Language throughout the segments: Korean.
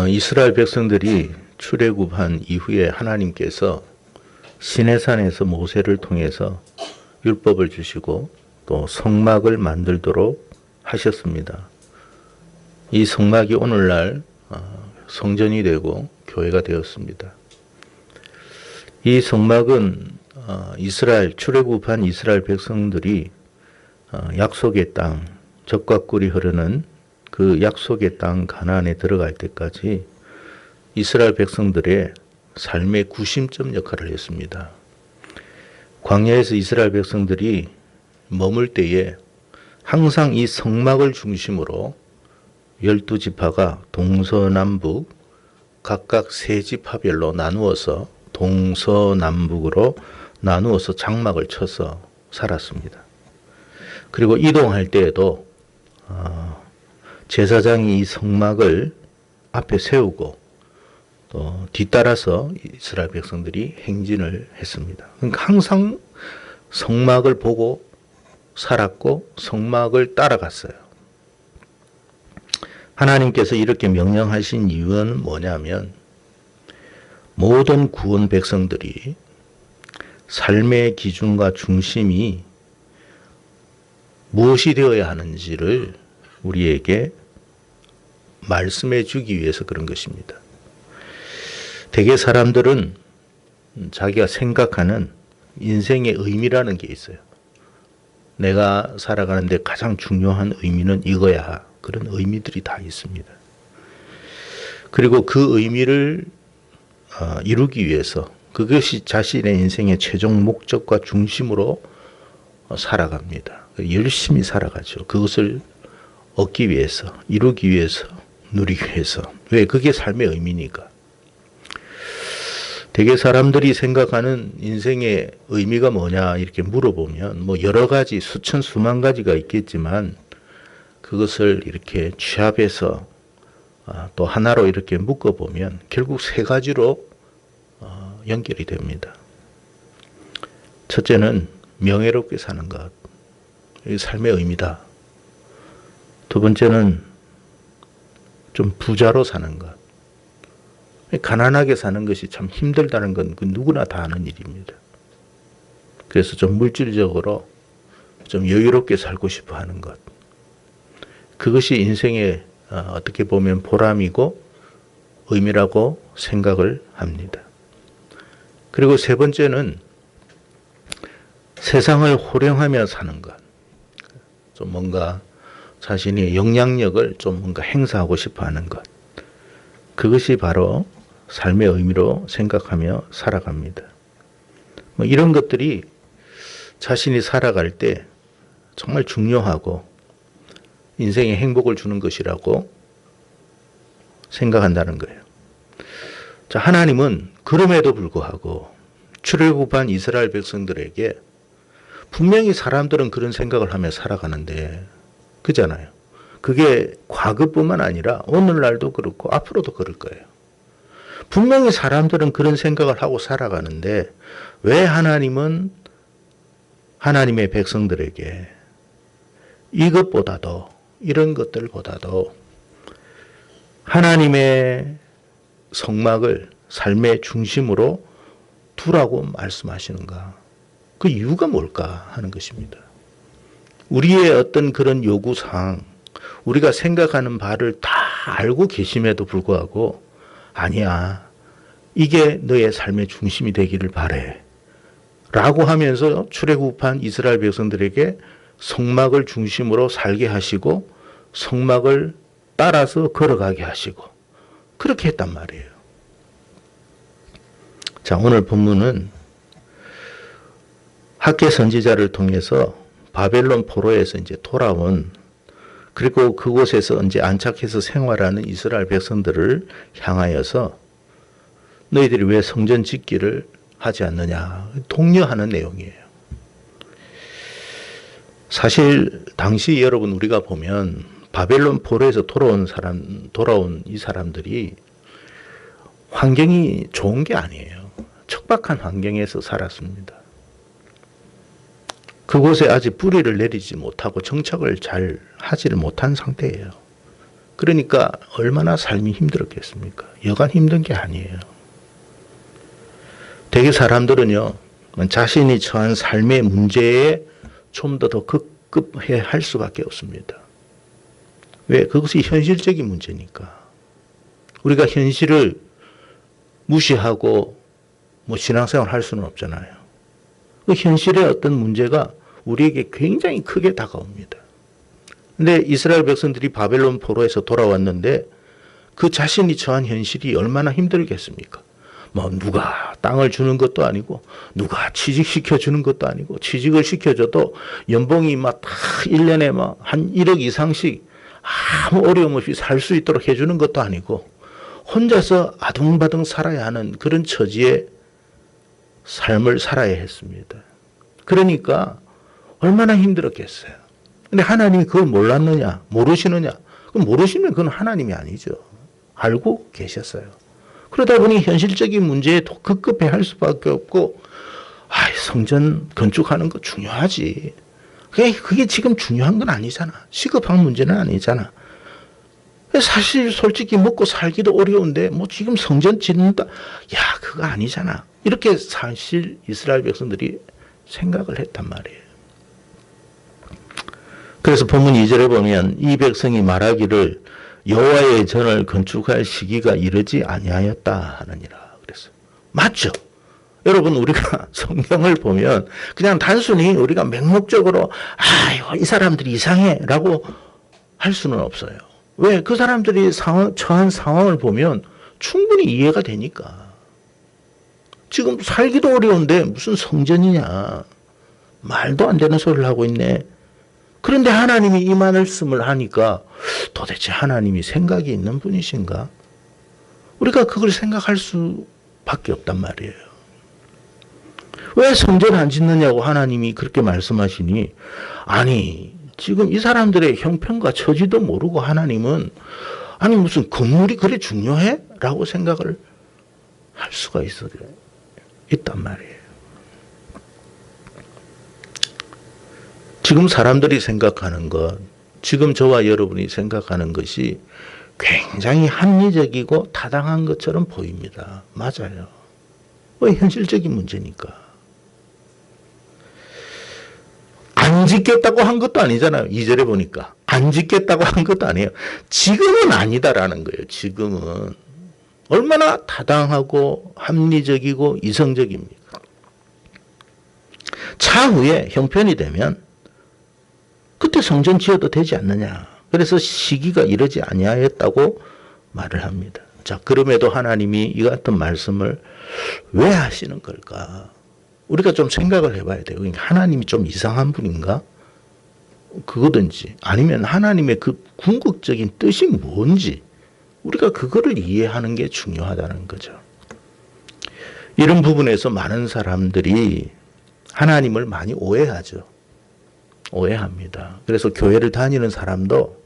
이스라엘 백성들이 출애굽한 이후에 하나님께서 시내산에서 모세를 통해서 율법을 주시고 또 성막을 만들도록 하셨습니다. 이 성막이 오늘날 성전이 되고 교회가 되었습니다. 이 성막은 이스라엘 출애굽한 이스라엘 백성들이 약속의 땅, 젖과 꿀이 흐르는 그 약속의 땅 가나안에 들어갈 때까지 이스라엘 백성들의 삶의 구심점 역할을 했습니다. 광야에서 이스라엘 백성들이 머물 때에 항상 이 성막을 중심으로 12지파가 동서남북 각각 3지파별로 나누어서 동서남북으로 나누어서 장막을 쳐서 살았습니다. 그리고 이동할 때에도 제사장이 이 성막을 앞에 세우고 또 뒤따라서 이스라엘 백성들이 행진을 했습니다. 그러니까 항상 성막을 보고 살았고 성막을 따라갔어요. 하나님께서 이렇게 명령하신 이유는 뭐냐면 모든 구원 백성들이 삶의 기준과 중심이 무엇이 되어야 하는지를 우리에게 말씀해 주기 위해서 그런 것입니다. 대개 사람들은 자기가 생각하는 인생의 의미라는 게 있어요. 내가 살아가는데 가장 중요한 의미는 이거야. 그런 의미들이 다 있습니다. 그리고 그 의미를 이루기 위해서 그것이 자신의 인생의 최종 목적과 중심으로 살아갑니다. 열심히 살아가죠. 그것을 얻기 위해서, 이루기 위해서, 누리기 위해서. 왜? 그게 삶의 의미니까. 대개 사람들이 생각하는 인생의 의미가 뭐냐 이렇게 물어보면 뭐 여러 가지 수천 수만 가지가 있겠지만 그것을 이렇게 취합해서 또 하나로 이렇게 묶어보면 결국 3가지로 연결이 됩니다. 첫째는 명예롭게 사는 것. 이게 삶의 의미다. 두 번째는 좀 부자로 사는 것. 가난하게 사는 것이 참 힘들다는 건 누구나 다 아는 일입니다. 그래서 좀 물질적으로 좀 여유롭게 살고 싶어 하는 것. 그것이 인생의 어떻게 보면 보람이고 의미라고 생각을 합니다. 그리고 3번째는 세상을 호령하며 사는 것. 좀 뭔가 자신의 영향력을 좀 뭔가 행사하고 싶어 하는 것. 그것이 바로 삶의 의미로 생각하며 살아갑니다. 뭐 이런 것들이 자신이 살아갈 때 정말 중요하고 인생에 행복을 주는 것이라고 생각한다는 거예요. 자, 하나님은 그럼에도 불구하고 출애굽한 이스라엘 백성들에게 분명히 사람들은 그런 생각을 하며 살아가는데 그잖아요. 그게 과거뿐만 아니라 오늘날도 그렇고 앞으로도 그럴 거예요. 분명히 사람들은 그런 생각을 하고 살아가는데 왜 하나님은 하나님의 백성들에게 이것보다도 이런 것들보다도 하나님의 성막을 삶의 중심으로 두라고 말씀하시는가? 그 이유가 뭘까 하는 것입니다. 우리의 어떤 그런 요구사항, 우리가 생각하는 바를 다 알고 계심에도 불구하고 아니야, 이게 너의 삶의 중심이 되기를 바래 라고 하면서 출애굽한 이스라엘 백성들에게 성막을 중심으로 살게 하시고 성막을 따라서 걸어가게 하시고 그렇게 했단 말이에요. 자, 오늘 본문은 학개 선지자를 통해서 바벨론 포로에서 이제 돌아온 그리고 그곳에서 이제 안착해서 생활하는 이스라엘 백성들을 향하여서 너희들이 왜 성전 짓기를 하지 않느냐 독려하는 내용이에요. 사실 당시 여러분 우리가 보면 바벨론 포로에서 돌아온 이 사람들이 환경이 좋은 게 아니에요. 척박한 환경에서 살았습니다. 그곳에 아직 뿌리를 내리지 못하고 정착을 잘 하지를 못한 상태예요. 그러니까 얼마나 삶이 힘들었겠습니까? 여간 힘든 게 아니에요. 대개 사람들은요, 자신이 처한 삶의 문제에 좀 더 급급해 할 수밖에 없습니다. 왜? 그것이 현실적인 문제니까. 우리가 현실을 무시하고 신앙생활 할 수는 없잖아요. 그 현실의 어떤 문제가 우리에게 굉장히 크게 다가옵니다. 근데 이스라엘 백성들이 바벨론 포로에서 돌아왔는데 그 자신이 처한 현실이 얼마나 힘들겠습니까? 누가 땅을 주는 것도 아니고 누가 취직시켜 주는 것도 아니고 취직을 시켜줘도 연봉이 다 1년에 한 1억 이상씩 아무 어려움 없이 살 수 있도록 해주는 것도 아니고 혼자서 아둥바둥 살아야 하는 그런 처지의 삶을 살아야 했습니다. 그러니까 얼마나 힘들었겠어요. 근데 하나님이 그걸 몰랐느냐, 모르시느냐? 그럼 모르시면 그건 하나님이 아니죠. 알고 계셨어요. 그러다 보니 현실적인 문제에 급급해 할 수밖에 없고, 성전 건축하는 거 중요하지. 그게 지금 중요한 건 아니잖아. 시급한 문제는 아니잖아. 사실 솔직히 먹고 살기도 어려운데 지금 성전 짓는다. 그거 아니잖아. 이렇게 사실 이스라엘 백성들이 생각을 했단 말이에요. 그래서 본문 2절에 보면 이 백성이 말하기를 여호와의 전을 건축할 시기가 이르지 아니하였다 하느니라. 그래서 맞죠? 여러분 우리가 성경을 보면 그냥 단순히 우리가 맹목적으로 이 사람들이 이상해라고 할 수는 없어요. 왜? 그 사람들이 처한 상황을 보면 충분히 이해가 되니까. 지금 살기도 어려운데 무슨 성전이냐. 말도 안 되는 소리를 하고 있네. 그런데 하나님이 이 말씀을 하니까 도대체 하나님이 생각이 있는 분이신가? 우리가 그걸 생각할 수밖에 없단 말이에요. 왜 성전 안 짓느냐고 하나님이 그렇게 말씀하시니, 아니 지금 이 사람들의 형편과 처지도 모르고 하나님은 무슨 건물이 그래 중요해? 라고 생각을 할 수가 있단 말이에요. 지금 사람들이 생각하는 것, 지금 저와 여러분이 생각하는 것이 굉장히 합리적이고 타당한 것처럼 보입니다. 맞아요. 현실적인 문제니까. 안 짓겠다고 한 것도 아니잖아요. 2절에 보니까. 안 짓겠다고 한 것도 아니에요. 지금은 아니다라는 거예요. 지금은. 얼마나 타당하고 합리적이고 이성적입니까? 차후에 형편이 되면 그때 성전 지어도 되지 않느냐. 그래서 시기가 이르지 아니하였다고 말을 합니다. 자, 그럼에도 하나님이 이 같은 말씀을 왜 하시는 걸까? 우리가 좀 생각을 해봐야 돼요. 하나님이 좀 이상한 분인가? 그거든지 아니면 하나님의 그 궁극적인 뜻이 뭔지 우리가 그거를 이해하는 게 중요하다는 거죠. 이런 부분에서 많은 사람들이 하나님을 많이 오해하죠. 오해합니다. 그래서 교회를 다니는 사람도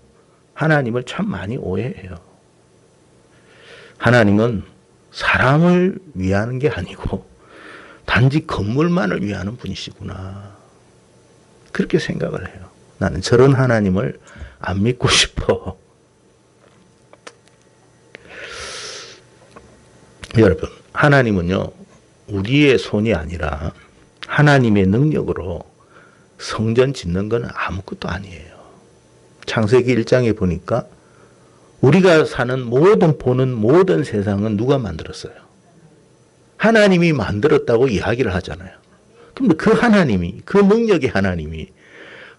하나님을 참 많이 오해해요. 하나님은 사람을 위하는 게 아니고 단지 건물만을 위하는 분이시구나. 그렇게 생각을 해요. 나는 저런 하나님을 안 믿고 싶어. 여러분, 하나님은요, 우리의 손이 아니라 하나님의 능력으로 성전 짓는 건 아무것도 아니에요. 창세기 1장에 보니까 우리가 보는 모든 세상은 누가 만들었어요? 하나님이 만들었다고 이야기를 하잖아요. 그런데 그 하나님이, 그 능력의 하나님이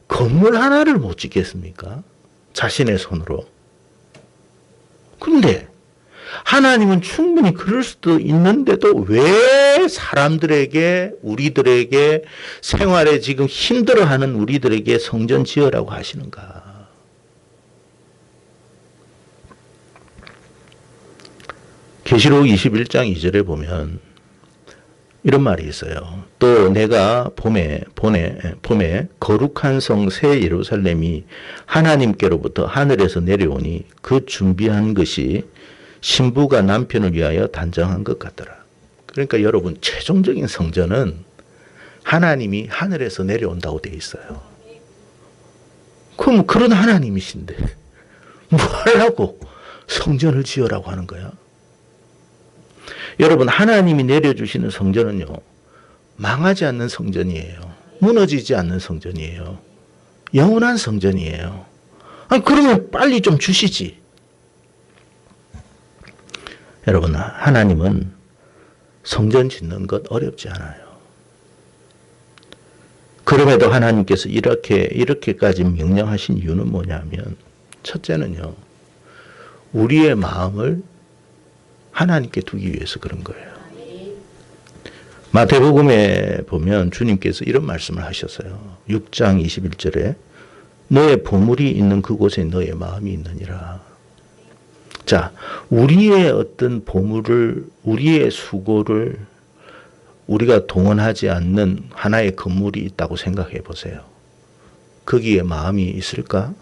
건물 하나를 못 짓겠습니까? 자신의 손으로. 그런데 하나님은 충분히 그럴 수도 있는데도 왜 사람들에게, 우리들에게, 생활에 지금 힘들어하는 우리들에게 성전 지으라고 하시는가? 계시록 21장 2절에 보면 이런 말이 있어요. 또 내가 봄에 거룩한 성 새 예루살렘이 하나님께로부터 하늘에서 내려오니 그 준비한 것이 신부가 남편을 위하여 단정한 것 같더라. 그러니까 여러분, 최종적인 성전은 하나님이 하늘에서 내려온다고 돼 있어요. 그럼 그런 하나님이신데 뭐 하려고 성전을 지으라고 하는 거야? 여러분, 하나님이 내려주시는 성전은요, 망하지 않는 성전이에요. 무너지지 않는 성전이에요. 영원한 성전이에요. 아니, 그러면 빨리 좀 주시지. 여러분, 하나님은 성전 짓는 것 어렵지 않아요. 그럼에도 하나님께서 이렇게까지 명령하신 이유는 뭐냐면, 첫째는요, 우리의 마음을 하나님께 두기 위해서 그런 거예요. 마태복음에 보면 주님께서 이런 말씀을 하셨어요. 6장 21절에 너의 보물이 있는 그곳에 너의 마음이 있느니라. 자, 우리의 어떤 보물을, 우리의 수고를 우리가 동원하지 않는 하나의 건물이 있다고 생각해 보세요. 거기에 마음이 있을까?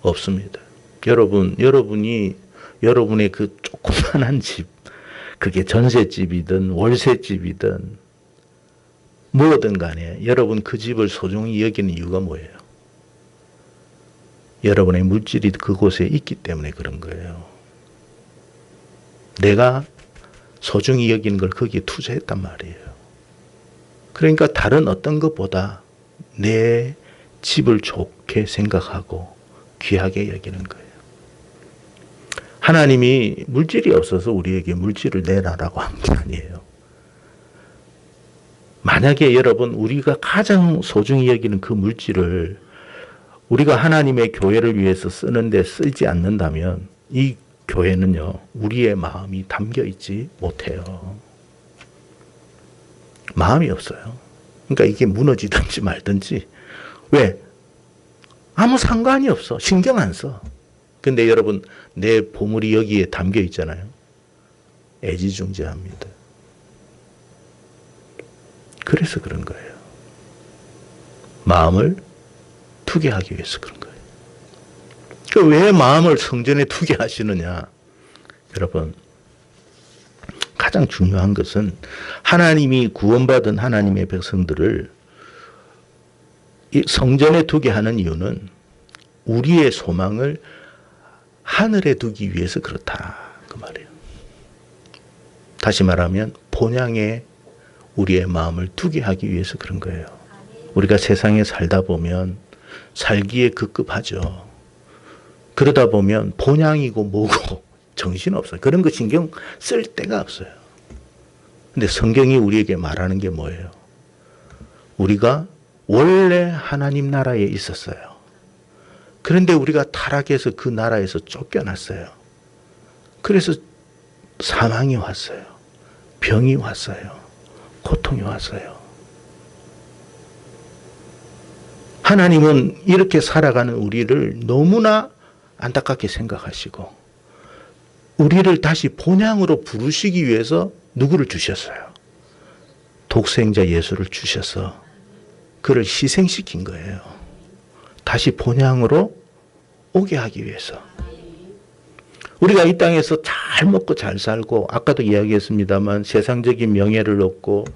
없습니다. 여러분이 여러분의 그 조그만한 집, 그게 전셋집이든 월세집이든 뭐든 간에 여러분 그 집을 소중히 여기는 이유가 뭐예요? 여러분의 물질이 그곳에 있기 때문에 그런 거예요. 내가 소중히 여기는 걸 거기에 투자했단 말이에요. 그러니까 다른 어떤 것보다 내 집을 좋게 생각하고 귀하게 여기는 거예요. 하나님이 물질이 없어서 우리에게 물질을 내라라고 한 게 아니에요. 만약에 여러분, 우리가 가장 소중히 여기는 그 물질을 우리가 하나님의 교회를 위해서 쓰는데 쓰지 않는다면 이 교회는요, 우리의 마음이 담겨 있지 못해요. 마음이 없어요. 그러니까 이게 무너지든지 말든지. 왜? 아무 상관이 없어. 신경 안 써. 근데 여러분, 내 보물이 여기에 담겨 있잖아요. 애지중지합니다. 그래서 그런 거예요. 마음을 두게 하기 위해서 그런 거예요. 왜 마음을 성전에 두게 하시느냐? 여러분, 가장 중요한 것은 하나님이 구원받은 하나님의 백성들을 이 성전에 두게 하는 이유는 우리의 소망을 하늘에 두기 위해서 그렇다. 그 말이에요. 다시 말하면 본향에 우리의 마음을 두게 하기 위해서 그런 거예요. 우리가 세상에 살다 보면 살기에 급급하죠. 그러다 보면 본향이고 뭐고 정신없어요. 그런 거 신경 쓸 데가 없어요. 근데 성경이 우리에게 말하는 게 뭐예요? 우리가 원래 하나님 나라에 있었어요. 그런데 우리가 타락해서 그 나라에서 쫓겨났어요. 그래서 사망이 왔어요. 병이 왔어요. 고통이 왔어요. 하나님은 이렇게 살아가는 우리를 너무나 안타깝게 생각하시고 우리를 다시 본향으로 부르시기 위해서 누구를 주셨어요? 독생자 예수를 주셔서 그를 희생시킨 거예요. 다시 본향으로 오게 하기 위해서. 우리가 이 땅에서 잘 먹고 잘 살고 아까도 이야기했습니다만 세상적인 명예를 얻고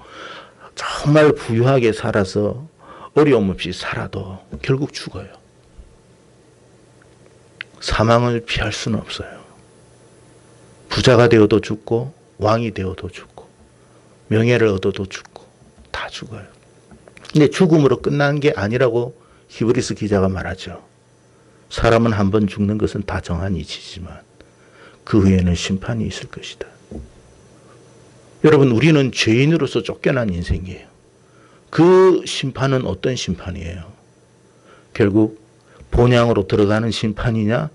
정말 부유하게 살아서 어려움 없이 살아도 결국 죽어요. 사망을 피할 수는 없어요. 부자가 되어도 죽고 왕이 되어도 죽고 명예를 얻어도 죽고 다 죽어요. 근데 죽음으로 끝난 게 아니라고 히브리서 기자가 말하죠. 사람은 한 번 죽는 것은 다 정한 이치지만 그 후에는 심판이 있을 것이다. 여러분, 우리는 죄인으로서 쫓겨난 인생이에요. 그 심판은 어떤 심판이에요? 결국 본향으로 들어가는 심판이냐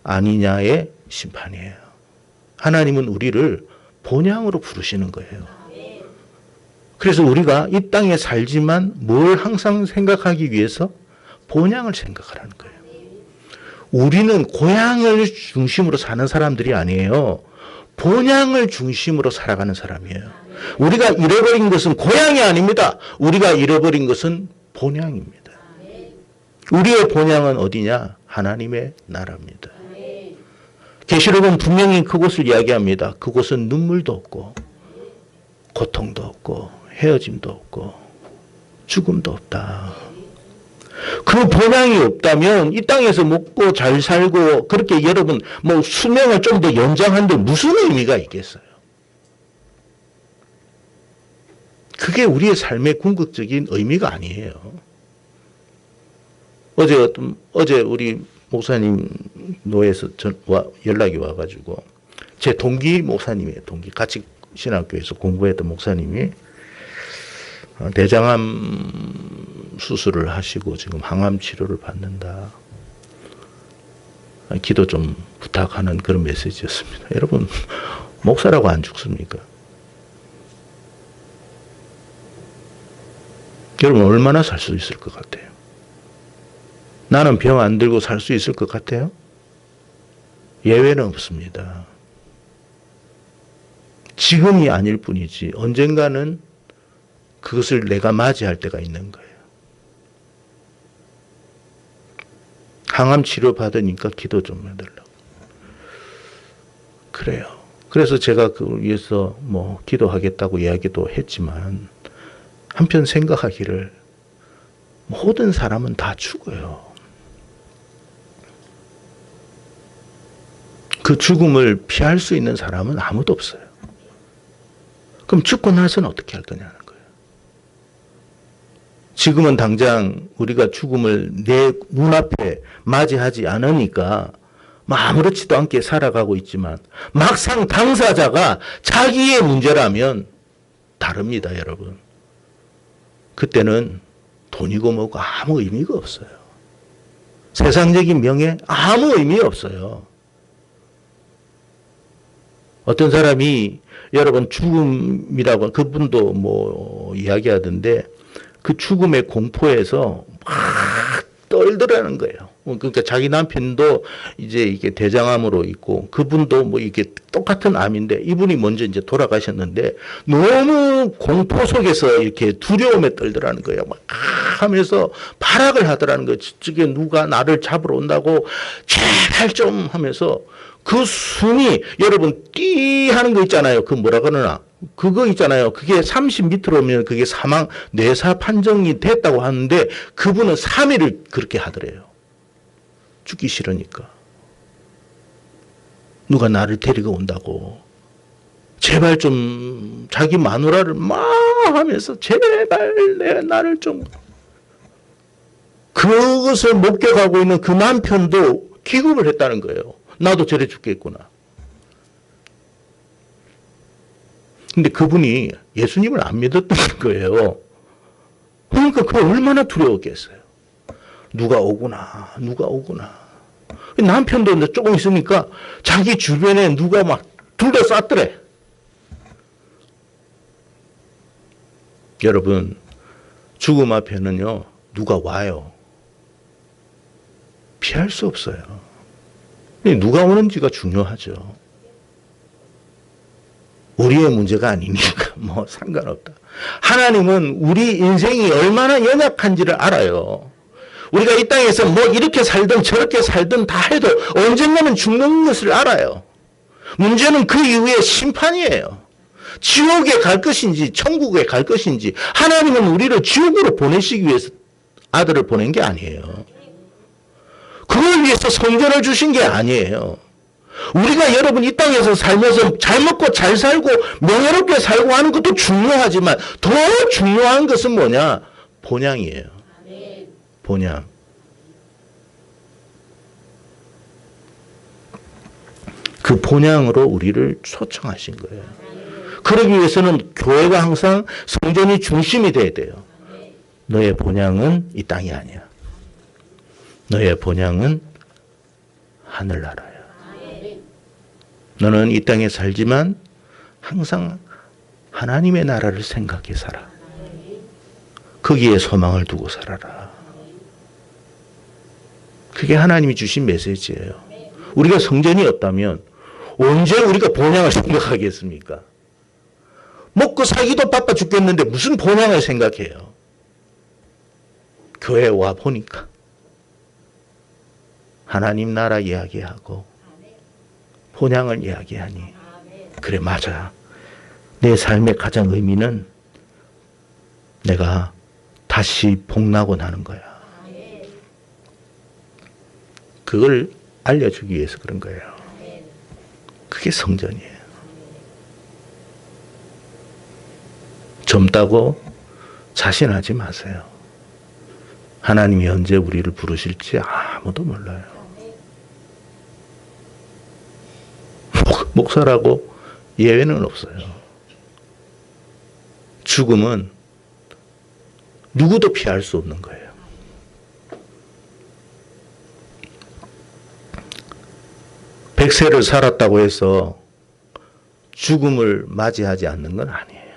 아니냐의 심판이에요. 하나님은 우리를 본향으로 부르시는 거예요. 그래서 우리가 이 땅에 살지만 뭘 항상 생각하기 위해서 본향을 생각하라는 거예요. 우리는 고향을 중심으로 사는 사람들이 아니에요. 본향을 중심으로 살아가는 사람이에요. 우리가 잃어버린 것은 고향이 아닙니다. 우리가 잃어버린 것은 본향입니다. 우리의 본향은 어디냐? 하나님의 나라입니다. 계시록은 분명히 그곳을 이야기합니다. 그곳은 눈물도 없고 고통도 없고 헤어짐도 없고 죽음도 없다. 그 본향이 없다면 이 땅에서 먹고 잘 살고 그렇게 여러분 뭐 수명을 좀 더 연장하는데 무슨 의미가 있겠어요? 그게 우리의 삶의 궁극적인 의미가 아니에요. 어제 우리 목사님 노예에서 연락이 와가지고 제 동기 목사님이에요. 같이 신학교에서 공부했던 목사님이 대장암 수술을 하시고 지금 항암 치료를 받는다. 기도 좀 부탁하는 그런 메시지였습니다. 여러분, 목사라고 안 죽습니까? 여러분 얼마나 살 수 있을 것 같아요? 나는 병 안 들고 살 수 있을 것 같아요? 예외는 없습니다. 지금이 아닐 뿐이지 언젠가는 그것을 내가 맞이할 때가 있는 거예요. 항암 치료 받으니까 기도 좀 해달라고. 그래요. 그래서 제가 그걸 위해서 뭐 기도하겠다고 이야기도 했지만 한편 생각하기를 모든 사람은 다 죽어요. 그 죽음을 피할 수 있는 사람은 아무도 없어요. 그럼 죽고 나서는 어떻게 할 거냐는 거예요. 지금은 당장 우리가 죽음을 내 눈앞에 맞이하지 않으니까 아무렇지도 않게 살아가고 있지만 막상 당사자가 자기의 문제라면 다릅니다, 여러분. 그때는 돈이고 뭐고 아무 의미가 없어요. 세상적인 명예 아무 의미 없어요. 어떤 사람이 여러분 죽음이라고 그분도 뭐 이야기하던데 그 죽음의 공포에서 막 떨더라는 거예요. 그러니까 자기 남편도 이제 이게 대장암으로 있고 그분도 뭐 이게 똑같은 암인데 이분이 먼저 이제 돌아가셨는데 너무 공포 속에서 이렇게 두려움에 떨더라는 거예요. 막 하면서 발악을 하더라는 거예요. 저게 누가 나를 잡으러 온다고 제발 좀 하면서 그 숨이 여러분 띠 하는 거 있잖아요. 그 뭐라 그러나 그거 있잖아요. 그게 30m로 오면 그게 사망 뇌사 판정이 됐다고 하는데 그분은 3일을 그렇게 하더래요. 죽기 싫으니까. 누가 나를 데리고 온다고. 제발 좀 자기 마누라를 막 하면서 제발 나를 좀. 그것을 목격하고 있는 그 남편도 기겁을 했다는 거예요. 나도 저래 죽겠구나. 근데 그분이 예수님을 안 믿었던 거예요. 그러니까 그 얼마나 두려웠겠어요. 누가 오구나. 남편도 조금 있으니까 자기 주변에 누가 막 둘러쌌더래. 여러분, 죽음 앞에는요, 누가 와요. 피할 수 없어요. 누가 오는지가 중요하죠. 우리의 문제가 아니니까 뭐 상관없다. 하나님은 우리 인생이 얼마나 연약한지를 알아요. 우리가 이 땅에서 뭐 이렇게 살든 저렇게 살든 다 해도 언젠가는 죽는 것을 알아요. 문제는 그 이후에 심판이에요. 지옥에 갈 것인지 천국에 갈 것인지. 하나님은 우리를 지옥으로 보내시기 위해서 아들을 보낸 게 아니에요. 그걸 위해서 성전을 주신 게 아니에요. 우리가 여러분 이 땅에서 살면서 잘 먹고 잘 살고 명예롭게 살고 하는 것도 중요하지만 더 중요한 것은 뭐냐? 본향이에요. 본향. 그 본향으로 우리를 초청하신 거예요. 그러기 위해서는 교회가 항상 성전이 중심이 돼야 돼요. 너의 본향은 이 땅이 아니야. 너의 본향은 하늘나라야. 너는 이 땅에 살지만 항상 하나님의 나라를 생각해 살아. 거기에 소망을 두고 살아라. 그게 하나님이 주신 메시지예요. 우리가 성전이 없다면 언제 우리가 본향을 생각하겠습니까? 먹고 살기도 바빠 죽겠는데 무슨 본향을 생각해요? 교회 와 보니까 하나님 나라 이야기하고 본향을 이야기하니 그래 맞아. 내 삶의 가장 의미는 내가 다시 복나고 나는 거야. 그걸 알려주기 위해서 그런 거예요. 그게 성전이에요. 젊다고 자신하지 마세요. 하나님이 언제 우리를 부르실지 아무도 몰라요. 목사라고 예외는 없어요. 죽음은 누구도 피할 수 없는 거예요. 백세를 살았다고 해서 죽음을 맞이하지 않는 건 아니에요.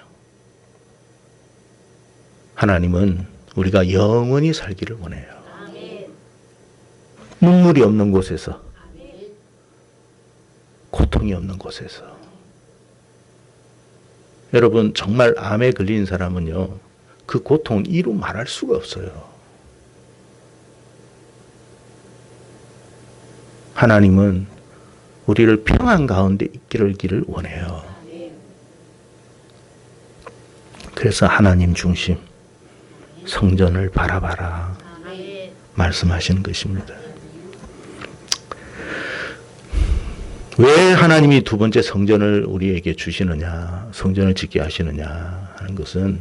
하나님은 우리가 영원히 살기를 원해요. 눈물이 없는 곳에서, 고통이 없는 곳에서. 여러분, 정말 암에 걸린 사람은요, 그 고통을 이루 말할 수가 없어요. 하나님은 우리를 평안 가운데 있기를 원해요. 그래서 하나님 중심, 성전을 바라봐라 말씀하시는 것입니다. 왜 하나님이 두 번째 성전을 우리에게 주시느냐, 성전을 짓게 하시느냐 하는 것은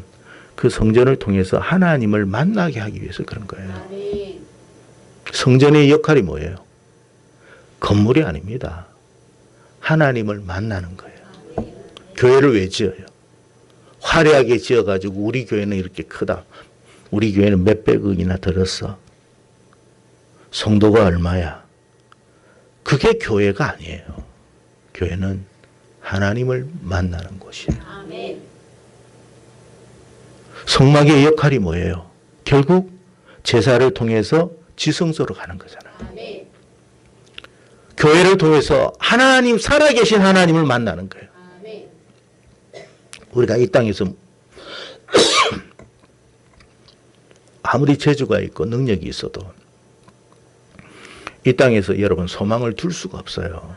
그 성전을 통해서 하나님을 만나게 하기 위해서 그런 거예요. 성전의 역할이 뭐예요? 건물이 아닙니다. 하나님을 만나는 거예요. 교회를 왜 지어요? 화려하게 지어가지고 우리 교회는 이렇게 크다. 우리 교회는 몇백억이나 들었어. 성도가 얼마야? 그게 교회가 아니에요. 교회는 하나님을 만나는 곳이에요. 성막의 역할이 뭐예요? 결국 제사를 통해서 지성소로 가는 거잖아요. 교회를 통해서 하나님, 살아계신 하나님을 만나는 거예요. 우리가 이 땅에서 아무리 재주가 있고 능력이 있어도 이 땅에서 여러분 소망을 둘 수가 없어요.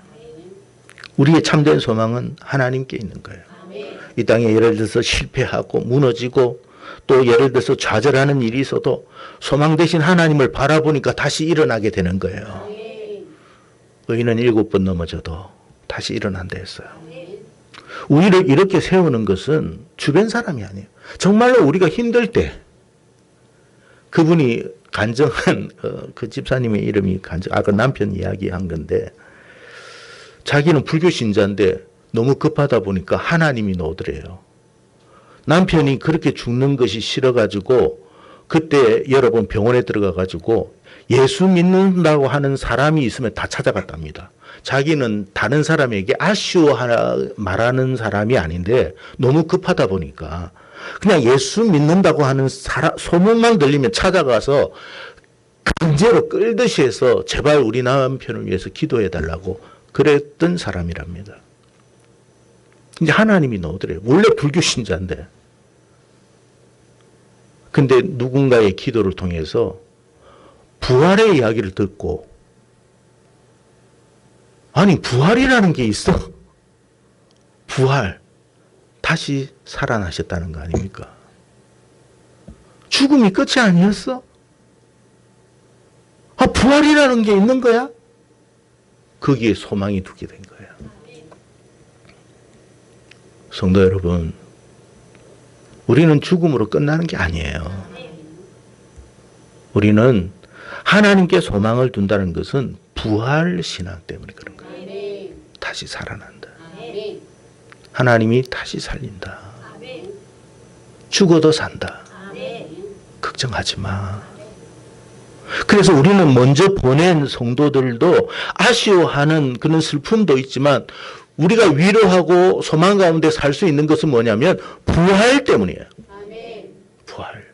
우리의 참된 소망은 하나님께 있는 거예요. 이 땅에 예를 들어서 실패하고 무너지고 또 예를 들어서 좌절하는 일이 있어도 소망 대신 하나님을 바라보니까 다시 일어나게 되는 거예요. 의인은 7번 넘어져도 다시 일어난다 했어요. 우리를 이렇게 세우는 것은 주변 사람이 아니에요. 정말로 우리가 힘들 때 그분이 간증한 그 집사님의 이름이 아까 남편 이야기한 건데 자기는 불교 신자인데 너무 급하다 보니까 하나님이 나오더래요. 남편이 그렇게 죽는 것이 싫어가지고 그때 여러 번 병원에 들어가가지고 예수 믿는다고 하는 사람이 있으면 다 찾아갔답니다. 자기는 다른 사람에게 말하는 사람이 아닌데 너무 급하다 보니까 그냥 예수 믿는다고 하는 소문만 들리면 찾아가서 강제로 끌듯이 해서 제발 우리 남편을 위해서 기도해달라고 그랬던 사람이랍니다. 이제 하나님이 나오더래요. 원래 불교 신자인데. 근데 누군가의 기도를 통해서 부활의 이야기를 듣고 아니 부활이라는 게 있어? 부활. 다시 살아나셨다는 거 아닙니까? 죽음이 끝이 아니었어? 아, 부활이라는 게 있는 거야? 거기에 소망이 두게 된 거예요. 성도 여러분, 우리는 죽음으로 끝나는 게 아니에요. 우리는 하나님께 소망을 둔다는 것은 부활 신앙 때문에 그런 거예요. 다시 살아난다. 하나님이 다시 살린다. 죽어도 산다. 걱정하지 마. 그래서 우리는 먼저 보낸 성도들도 아쉬워하는 그런 슬픔도 있지만 우리가 위로하고 소망 가운데 살 수 있는 것은 뭐냐면 부활 때문이에요. 부활.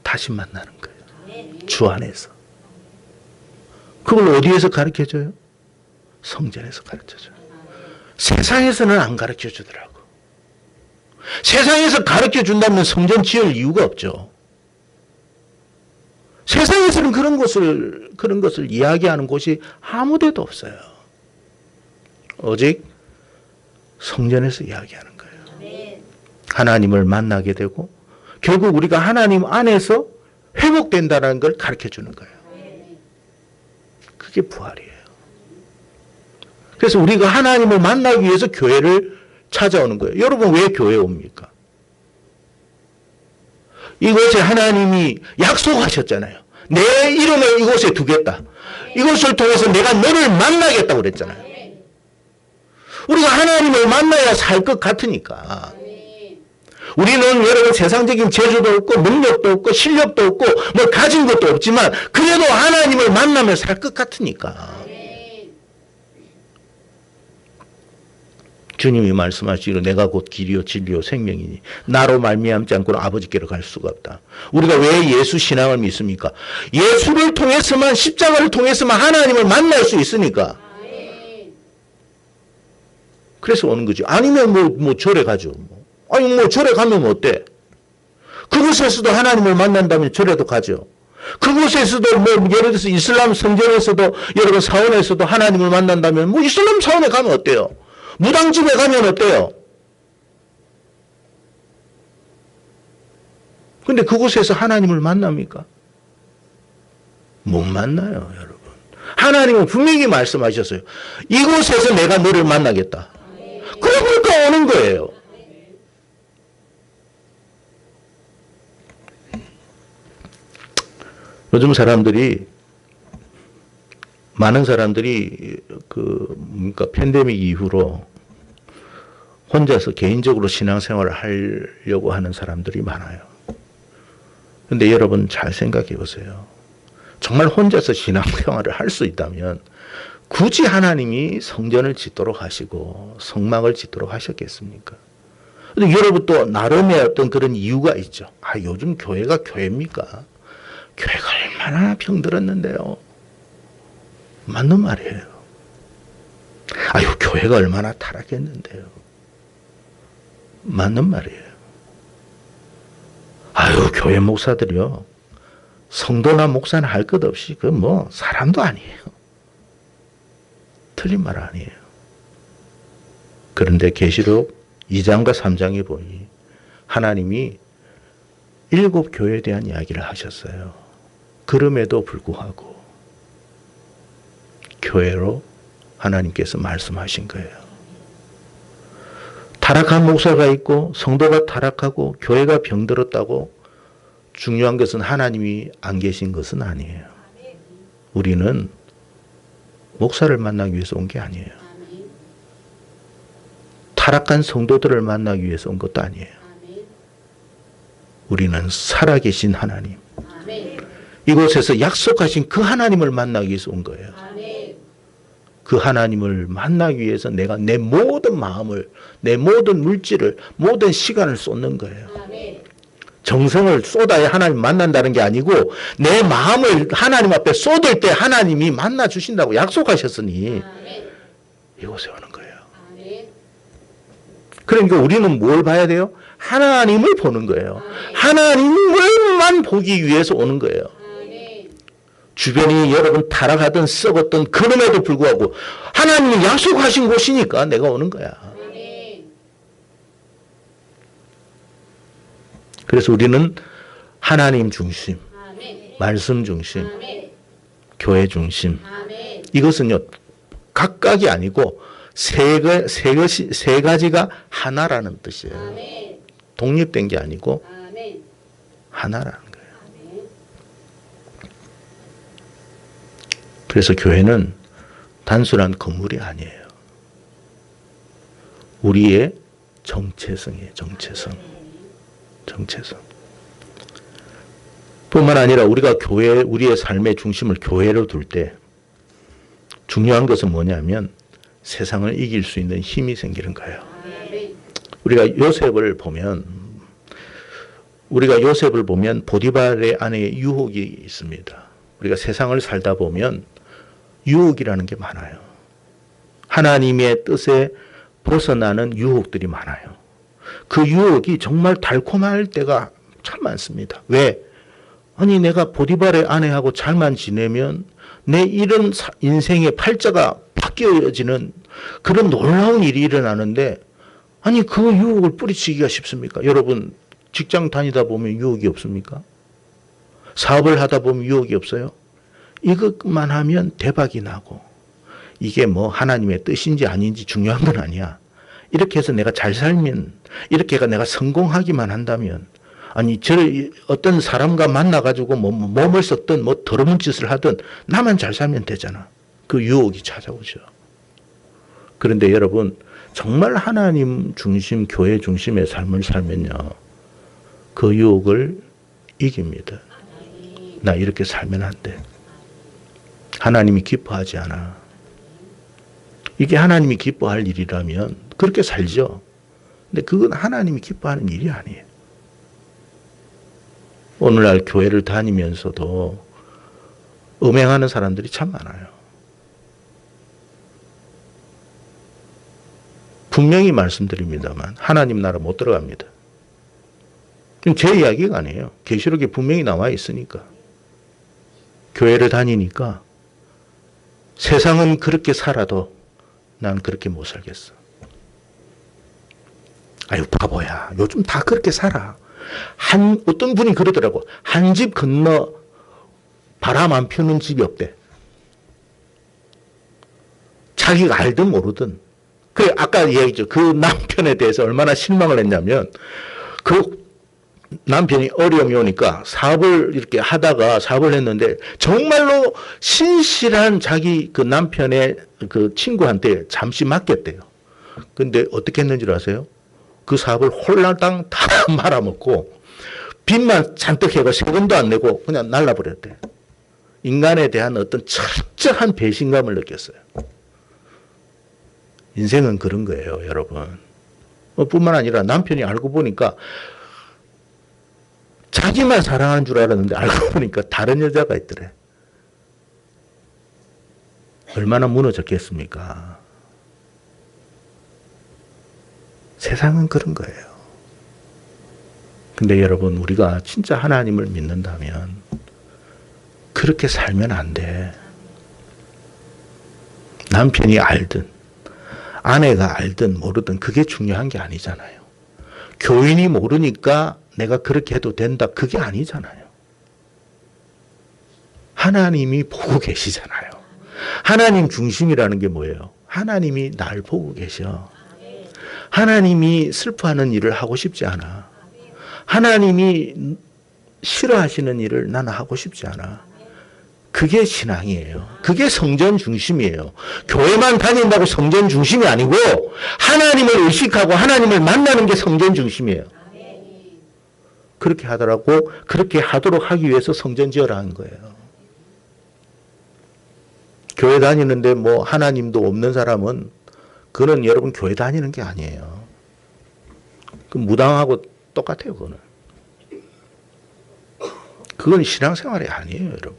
다시 만나는 거예요. 주 안에서. 그걸 어디에서 가르쳐줘요? 성전에서 가르쳐줘요. 세상에서는 안 가르쳐주더라고. 세상에서 가르쳐준다면 성전 지을 이유가 없죠. 세상에서는 그런 것을 이야기하는 곳이 아무 데도 없어요. 오직 성전에서 이야기하는 거예요. 하나님을 만나게 되고 결국 우리가 하나님 안에서 회복된다는 걸 가르쳐 주는 거예요. 그게 부활이에요. 그래서 우리가 하나님을 만나기 위해서 교회를 찾아오는 거예요. 여러분 왜 교회에 옵니까? 이곳에 하나님이 약속하셨잖아요. 내 이름을 이곳에 두겠다. 이곳을 통해서 내가 너를 만나겠다고 그랬잖아요. 우리가 하나님을 만나야 살 것 같으니까. 우리는 여러분 세상적인 재주도 없고 능력도 없고 실력도 없고 뭐 가진 것도 없지만 그래도 하나님을 만나면 살 것 같으니까. 주님이 말씀하시기로 내가 곧 길이요 진리요 생명이니 나로 말미암지 않고는 아버지께로 갈 수가 없다. 우리가 왜 예수 신앙을 믿습니까? 예수를 통해서만 십자가를 통해서만 하나님을 만날 수 있으니까. 그래서 오는 거죠. 아니면 뭐 절에 가죠. 아니 뭐 절에 가면 어때? 그곳에서도 하나님을 만난다면 절에도 가죠. 그곳에서도 뭐 예를 들어서 이슬람 성전에서도 여러분 사원에서도 하나님을 만난다면 뭐 이슬람 사원에 가면 어때요? 무당집에 가면 어때요? 근데 그곳에서 하나님을 만납니까? 못 만나요, 여러분. 하나님은 분명히 말씀하셨어요. 이곳에서 내가 너를 만나겠다. 그러니까 오는 거예요. 요즘 사람들이 많은 사람들이 그러니까 팬데믹 이후로 혼자서 개인적으로 신앙생활을 하려고 하는 사람들이 많아요. 그런데 여러분 잘 생각해 보세요. 정말 혼자서 신앙생활을 할 수 있다면 굳이 하나님이 성전을 짓도록 하시고 성막을 짓도록 하셨겠습니까? 근데 여러분 또 나름의 어떤 그런 이유가 있죠. 아, 요즘 교회가 교회입니까? 교회가 얼마나 병들었는데요. 맞는 말이에요. 아유, 교회가 얼마나 타락했는데요. 맞는 말이에요. 아유, 교회 목사들이요. 성도나 목사는 할 것 없이 그 뭐 사람도 아니에요. 틀린 말 아니에요. 그런데 계시록 2장과 3장에 보니 하나님이 7 교회에 대한 이야기를 하셨어요. 그럼에도 불구하고 교회로 하나님께서 말씀하신 거예요. 타락한 목사가 있고 성도가 타락하고 교회가 병들었다고 중요한 것은 하나님이 안 계신 것은 아니에요. 우리는 목사를 만나기 위해서 온 게 아니에요. 타락한 성도들을 만나기 위해서 온 것도 아니에요. 우리는 살아계신 하나님, 이곳에서 약속하신 그 하나님을 만나기 위해서 온 거예요. 그 하나님을 만나기 위해서 내가 내 모든 마음을, 내 모든 물질을, 모든 시간을 쏟는 거예요. 정성을 쏟아야 하나님 만난다는 게 아니고 내 마음을 하나님 앞에 쏟을 때 하나님이 만나 주신다고 약속하셨으니 이곳에 오는 거예요. 그러니까 우리는 뭘 봐야 돼요? 하나님을 보는 거예요. 하나님을만 보기 위해서 오는 거예요. 주변이 여러분 타락하던 썩었던 그럼에도 불구하고 하나님이 약속하신 곳이니까 내가 오는 거야. 그래서 우리는 하나님 중심, 말씀 중심, 교회 중심. 이것은요 각각이 아니고 세 가지가 하나라는 뜻이에요. 독립된 게 아니고 하나라는 거예요. 그래서 교회는 단순한 건물이 아니에요. 우리의 정체성이에요. 정체성. 뿐만 아니라 우리가 우리의 삶의 중심을 교회로 둘 때 중요한 것은 뭐냐면 세상을 이길 수 있는 힘이 생기는 거예요. 우리가 요셉을 보면 보디발의 안에 유혹이 있습니다. 우리가 세상을 살다 보면 유혹이라는 게 많아요. 하나님의 뜻에 벗어나는 유혹들이 많아요. 그 유혹이 정말 달콤할 때가 참 많습니다. 왜? 아니 내가 보디발의 아내하고 잘만 지내면 내 이런 인생의 팔자가 바뀌어지는 그런 놀라운 일이 일어나는데 아니 그 유혹을 뿌리치기가 쉽습니까? 여러분 직장 다니다 보면 유혹이 없습니까? 사업을 하다 보면 유혹이 없어요? 이것만 하면 대박이 나고 이게 뭐 하나님의 뜻인지 아닌지 중요한 건 아니야. 이렇게 해서 내가 잘 살면 이렇게 해서 내가 성공하기만 한다면 아니 저 어떤 사람과 만나가지고 뭐 몸을 썩든 뭐 더러운 짓을 하든 나만 잘 살면 되잖아. 그 유혹이 찾아오죠. 그런데 여러분 정말 하나님 중심 교회 중심의 삶을 살면요. 그 유혹을 이깁니다. 나 이렇게 살면 안 돼. 하나님이 기뻐하지 않아. 이게 하나님이 기뻐할 일이라면 그렇게 살죠. 근데 그건 하나님이 기뻐하는 일이 아니에요. 오늘날 교회를 다니면서도 음행하는 사람들이 참 많아요. 분명히 말씀드립니다만 하나님 나라 못 들어갑니다. 제 이야기가 아니에요. 계시록에 분명히 나와 있으니까. 교회를 다니니까 세상은 그렇게 살아도 난 그렇게 못 살겠어. 아유 바보야. 요즘 다 그렇게 살아. 어떤 분이 그러더라고. 한 집 건너 바람 안 피우는 집이 없대. 자기가 알든 모르든. 그래 아까 얘기했죠. 그 남편에 대해서 얼마나 실망을 했냐면 그 남편이 어려움이 오니까 사업을 이렇게 하다가 사업을 했는데 정말로 신실한 자기 그 남편의 그 친구한테 잠시 맡겼대요. 근데 어떻게 했는지 아세요? 그 사업을 홀라당 다 말아먹고 빚만 잔뜩 해가 세금도 안 내고 그냥 날라버렸대. 인간에 대한 어떤 철저한 배신감을 느꼈어요. 인생은 그런 거예요, 여러분. 뿐만 아니라 남편이 알고 보니까 자기만 사랑하는 줄 알았는데 알고 보니까 다른 여자가 있더래. 얼마나 무너졌겠습니까? 세상은 그런 거예요. 근데 여러분 우리가 진짜 하나님을 믿는다면 그렇게 살면 안 돼. 남편이 알든 아내가 알든 모르든 그게 중요한 게 아니잖아요. 교인이 모르니까 내가 그렇게 해도 된다. 그게 아니잖아요. 하나님이 보고 계시잖아요. 하나님 중심이라는 게 뭐예요? 하나님이 날 보고 계셔. 하나님이 슬퍼하는 일을 하고 싶지 않아. 하나님이 싫어하시는 일을 나는 하고 싶지 않아. 그게 신앙이에요. 그게 성전 중심이에요. 교회만 다닌다고 성전 중심이 아니고 하나님을 의식하고 하나님을 만나는 게 성전 중심이에요. 그렇게 하더라고. 그렇게 하도록 하기 위해서 성전 지어라 한 거예요. 교회 다니는데 뭐 하나님도 없는 사람은 그는 여러분 교회 다니는 게 아니에요. 그 무당하고 똑같아요. 그건 신앙생활이 아니에요, 여러분.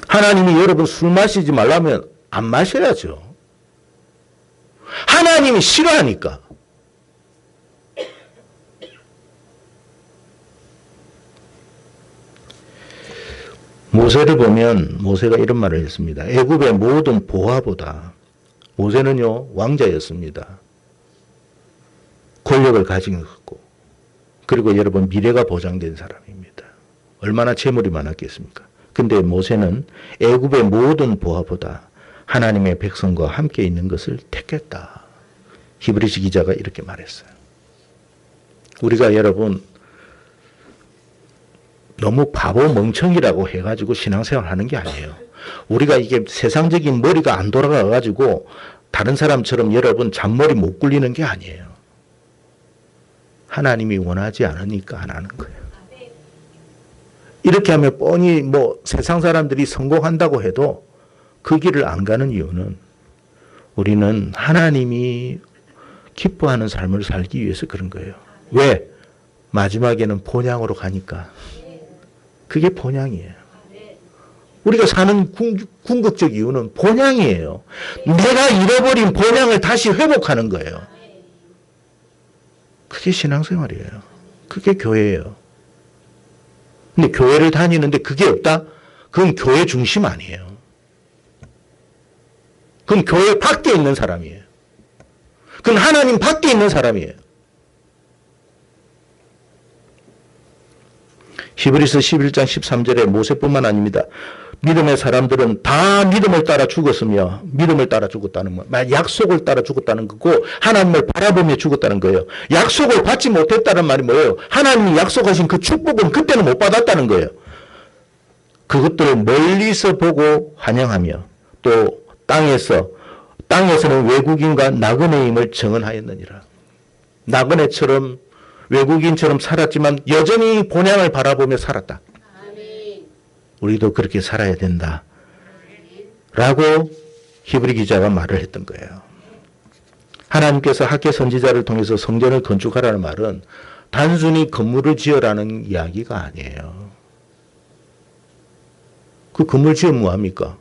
하나님이 여러분 술 마시지 말라면 안 마셔야죠. 하나님이 싫어하니까. 모세를 보면 모세가 이런 말을 했습니다. 애굽의 모든 보화보다 모세는요 왕자였습니다. 권력을 가지고 있었고 그리고 여러분 미래가 보장된 사람입니다. 얼마나 재물이 많았겠습니까? 근데 모세는 애굽의 모든 보화보다 하나님의 백성과 함께 있는 것을 택했다. 히브리서 기자가 이렇게 말했어요. 우리가 여러분 너무 바보 멍청이라고 해가지고 신앙생활 하는 게 아니에요. 우리가 이게 세상적인 머리가 안 돌아가가지고 다른 사람처럼 여러분 잔머리 못 굴리는 게 아니에요. 하나님이 원하지 않으니까 안 하는 거예요. 이렇게 하면 뻔히 뭐 세상 사람들이 성공한다고 해도 그 길을 안 가는 이유는 우리는 하나님이 기뻐하는 삶을 살기 위해서 그런 거예요. 왜? 마지막에는 본향으로 가니까. 그게 본향이에요. 우리가 사는 궁극적 이유는 본향이에요. 내가 잃어버린 본향을 다시 회복하는 거예요. 그게 신앙생활이에요. 그게 교회예요. 근데 교회를 다니는데 그게 없다? 그건 교회 중심 아니에요. 그건 교회 밖에 있는 사람이에요. 그건 하나님 밖에 있는 사람이에요. 히브리서 11장 13절에 모세뿐만 아닙니다. 믿음의 사람들은 다 믿음을 따라 죽었으며 믿음을 따라 죽었다는 거. 약속을 따라 죽었다는 거고 하나님을 바라보며 죽었다는 거예요. 약속을 받지 못했다는 말이 뭐예요? 하나님이 약속하신 그 축복은 그때는 못 받았다는 거예요. 그것들을 멀리서 보고 환영하며 또 땅에서는 외국인과 나그네임을 정언하였느니라. 나그네처럼 외국인처럼 살았지만 여전히 본향을 바라보며 살았다. 우리도 그렇게 살아야 된다. 라고 히브리 기자가 말을 했던 거예요. 하나님께서 학개 선지자를 통해서 성전을 건축하라는 말은 단순히 건물을 지으라는 이야기가 아니에요. 그 건물 지으면 뭐합니까?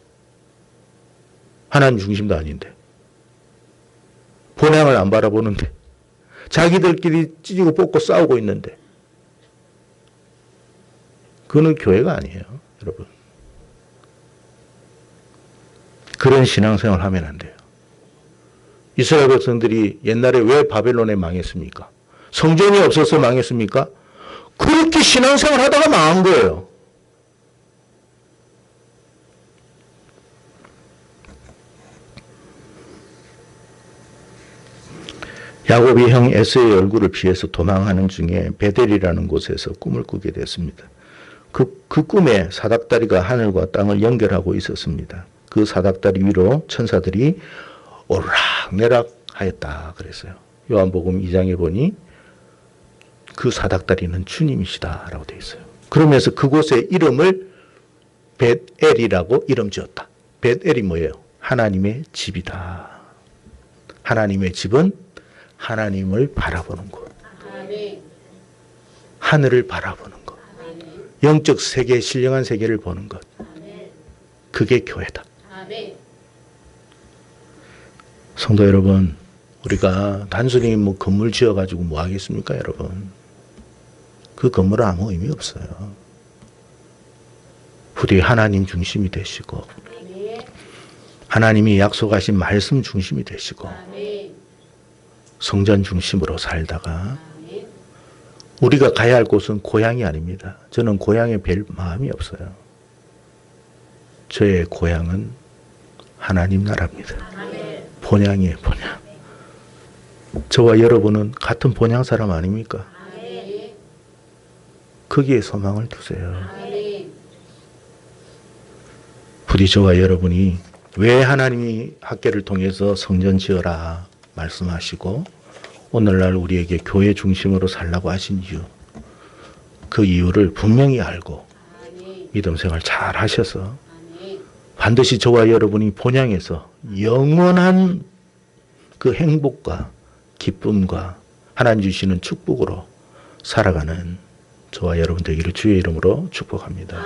하나님 중심도 아닌데. 본향을 안 바라보는데. 자기들끼리 찢고 뽑고 싸우고 있는데. 그거는 교회가 아니에요, 여러분. 그런 신앙생활을 하면 안 돼요. 이스라엘 백성들이 옛날에 왜 바벨론에 망했습니까? 성전이 없어서 망했습니까? 그렇게 신앙생활 하다가 망한 거예요. 야곱이 형 에서의 얼굴을 피해서 도망하는 중에 베델이라는 곳에서 꿈을 꾸게 됐습니다. 그 꿈에 사닥다리가 하늘과 땅을 연결하고 있었습니다. 그 사닥다리 위로 천사들이 오르락내락 하였다 그랬어요. 요한복음 2장에 보니 그 사닥다리는 주님이시다 라고 되어 있어요. 그러면서 그곳의 이름을 벳엘이라고 이름 지었다. 벳엘이 뭐예요? 하나님의 집이다. 하나님의 집은 하나님을 바라보는 곳. 하늘을 바라보는 것. 영적 세계, 신령한 세계를 보는 것. 그게 교회다. 성도 여러분, 우리가 단순히 뭐 건물 지어가지고 뭐 하겠습니까, 여러분? 그 건물은 아무 의미 없어요. 부디 하나님 중심이 되시고, 하나님이 약속하신 말씀 중심이 되시고, 성전 중심으로 살다가, 우리가 가야 할 곳은 고향이 아닙니다. 저는 고향에 별 마음이 없어요. 저의 고향은 하나님 나라입니다. 본향이에요, 본향. 저와 여러분은 같은 본향 사람 아닙니까? 거기에 소망을 두세요. 부디 저와 여러분이 왜 하나님이 학개를 통해서 성전 지어라 말씀하시고 오늘날 우리에게 교회 중심으로 살라고 하신 이유, 그 이유를 분명히 알고 믿음 생활 잘 하셔서 반드시 저와 여러분이 본향에서 영원한 그 행복과 기쁨과 하나님 주시는 축복으로 살아가는 저와 여러분 되기를 주의 이름으로 축복합니다.